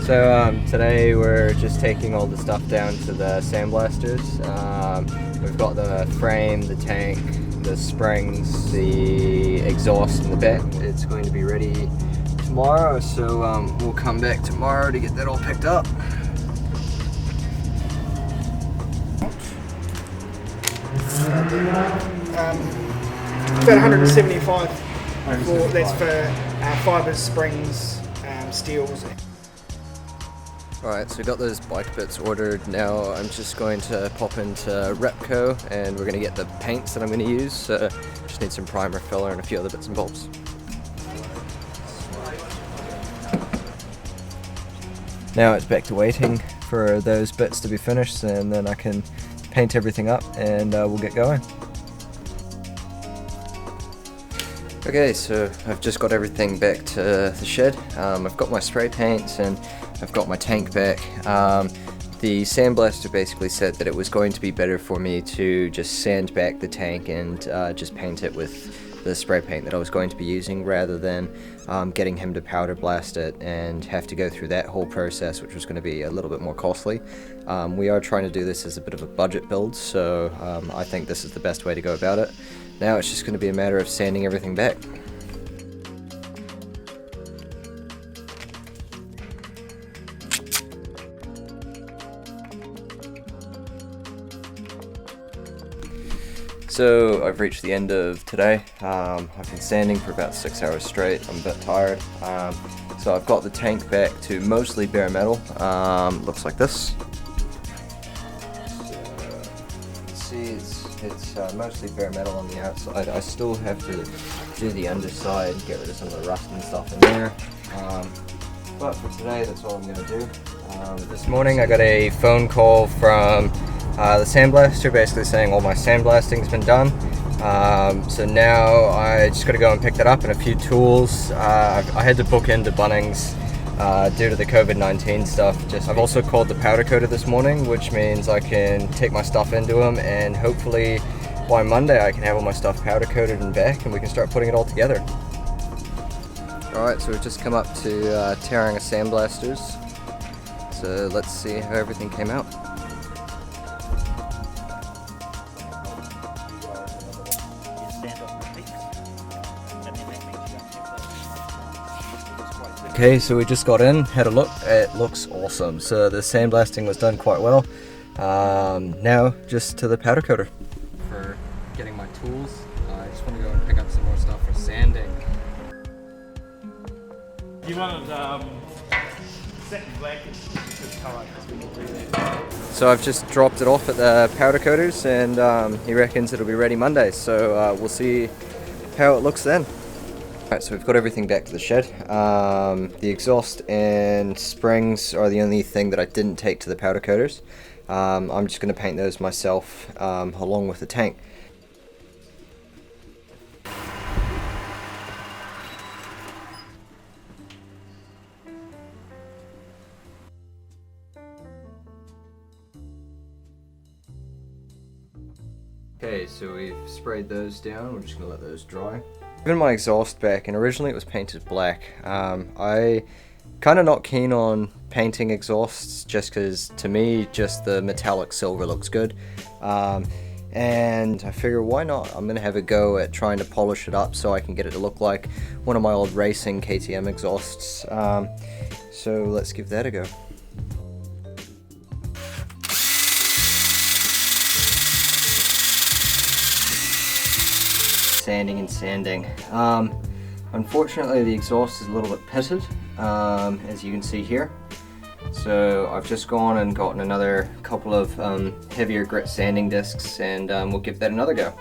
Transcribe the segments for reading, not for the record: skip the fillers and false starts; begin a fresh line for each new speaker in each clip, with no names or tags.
So today we're just taking all the stuff down to the sandblasters. We've got the frame, the tank, the springs, the exhaust in the back. It's going to be ready tomorrow, so we'll come back tomorrow to get that all picked up.
About 175. That's for fibres, springs, steels.
Alright, so we got those bike bits ordered. Now I'm just going to pop into Repco and we're going to get the paints that I'm going to use. So just need some primer, filler and a few other bits and bobs. Now it's back to waiting for those bits to be finished, and then I can paint everything up and we'll get going. Okay, so I've just got everything back to the shed. I've got my spray paints and I've got my tank back. The sandblaster basically said that it was going to be better for me to just sand back the tank and just paint it with the spray paint that I was going to be using, rather than getting him to powder blast it and have to go through that whole process, which was going to be a little bit more costly. We are trying to do this as a bit of a budget build, so I think this is the best way to go about it. Now it's just going to be a matter of sanding everything back. So I've reached the end of today. I've been sanding for about 6 hours straight. I'm a bit tired. So I've got the tank back to mostly bare metal. Looks like this. It's mostly bare metal on the outside. I still have to do the underside and get rid of some of the rust and stuff in there. But for today, that's all I'm going to do. This morning I got a phone call from the sandblaster basically saying all my sandblasting's been done. So now I just got to go and pick that up and a few tools. I had to book into Bunnings due to the COVID-19 stuff. I've also called the powder coater this morning, which means I can take my stuff into them, and hopefully by Monday I can have all my stuff powder coated and back and we can start putting it all together. Alright, so we've just come up to Tauranga Sandblasters. So let's see how everything came out. Okay, so we just got in, had a look. It looks awesome. So the sandblasting was done quite well. Now just to the powder coater. For getting my tools, I just want to go and pick up some more stuff for sanding.
You wanted satin blankets to colour because we will do that.
So I've just dropped it off at the powder coaters, and he reckons it'll be ready Monday. So we'll see how it looks then. Alright, so we've got everything back to the shed. The exhaust and springs are the only thing that I didn't take to the powder coaters. I'm just going to paint those myself along with the tank. Okay, so we've sprayed those down. We're just going to let those dry. Given my exhaust back, and originally it was painted black. I kind of not keen on painting exhausts just because to me just the metallic silver looks good, and I figure why not. I'm gonna have a go at trying to polish it up so I can get it to look like one of my old racing KTM exhausts. So let's give that a go. Sanding and sanding. Unfortunately the exhaust is a little bit pitted, as you can see here. So I've just gone and gotten another couple of heavier grit sanding discs, and we'll give that another go.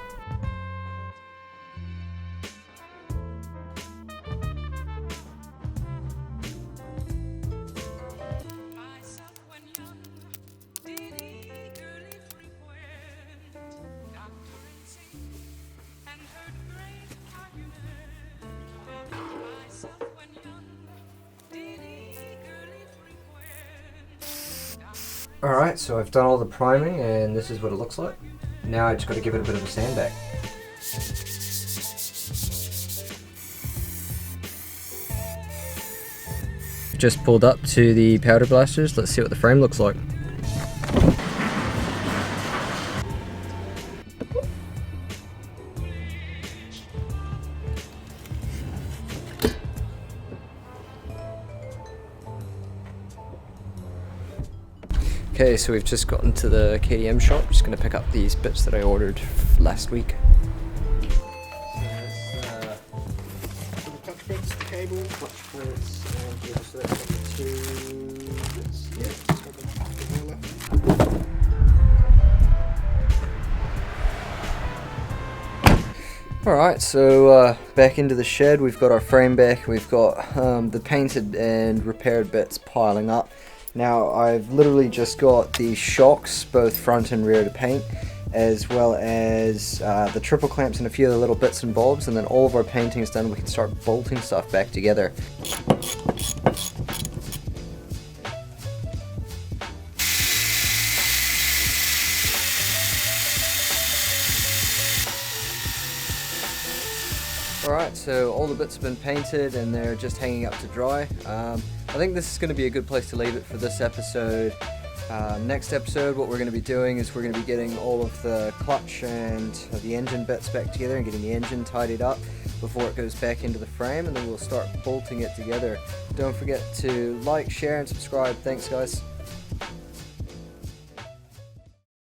Alright, so I've done all the priming and this is what it looks like. Now I just got to give it a bit of a sand back. just pulled up to the powder blasters. Let's see what the frame looks like. Okay, so we've just gotten to the KTM shop. Just gonna pick up these bits that I ordered last week.
So the clutch bits, the cable,
Clutch plates, and yeah, so that's got the two bits.
yeah, it's got the roller.
Alright, so back into the shed, we've got our frame back, we've got the painted and repaired bits piling up. Now I've literally just got the shocks, both front and rear, to paint, as well as the triple clamps and a few other little bits and bobs, and then all of our painting is done. We can start bolting stuff back together. Alright, so all the bits have been painted and they're just hanging up to dry. I think this is going to be a good place to leave it for this episode. Next episode, what we're going to be doing is we're going to be getting all of the clutch and the engine bits back together and getting the engine tidied up before it goes back into the frame, and then we'll start bolting it together. Don't forget to like, share and subscribe. Thanks guys.